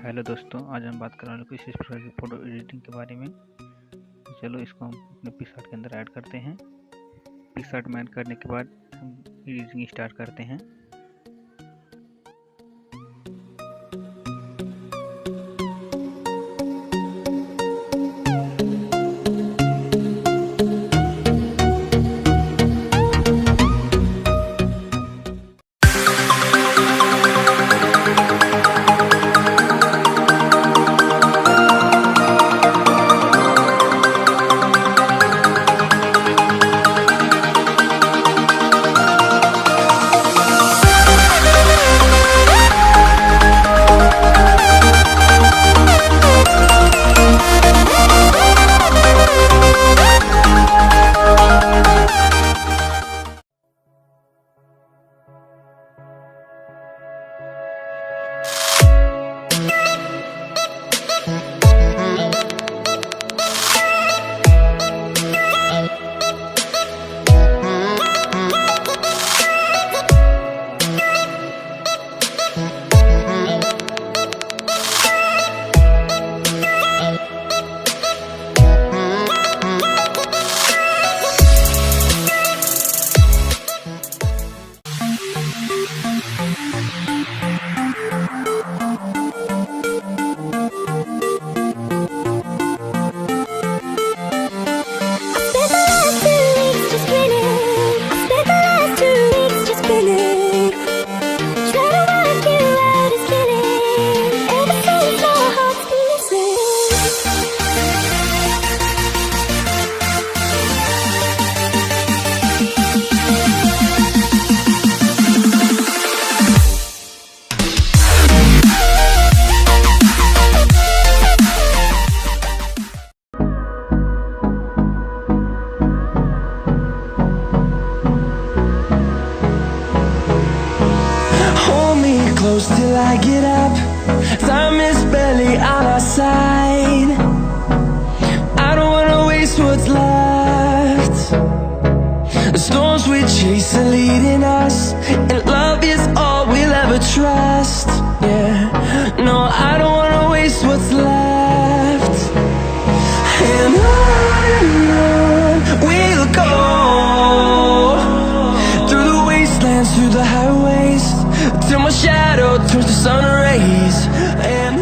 हेलो दोस्तों, आज हम बात करने वाले विशेष प्रकार की फ़ोटो एडिटिंग के बारे में। तो चलो इसको हम अपने पिक्सार्ट के अंदर ऐड करते हैं। पिक्सार्ट में ऐड करने के बाद हम एडिटिंग स्टार्ट करते हैं। Close till I get up. Time is barely on our side. I don't wanna waste what's left. The storms we chase are leading us, and love is all we'll ever trust. Yeah, no, I don't wanna waste what's left. And on we'll go, through the wastelands, through the highways, till my shadow turns to sun rays. And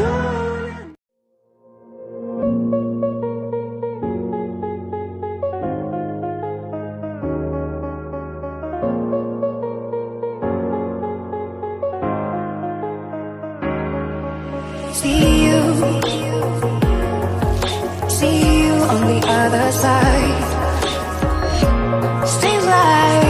see you on the other side. Stay alive.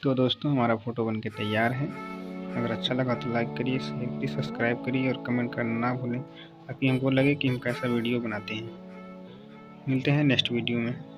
तो दोस्तों हमारा फ़ोटो बनके तैयार है। अगर अच्छा लगा तो लाइक करिए, शेयर करिए, सब्सक्राइब करिए और कमेंट करना ना भूलें, ताकि हमको लगे कि हम कैसा वीडियो बनाते हैं। मिलते हैं नेक्स्ट वीडियो में।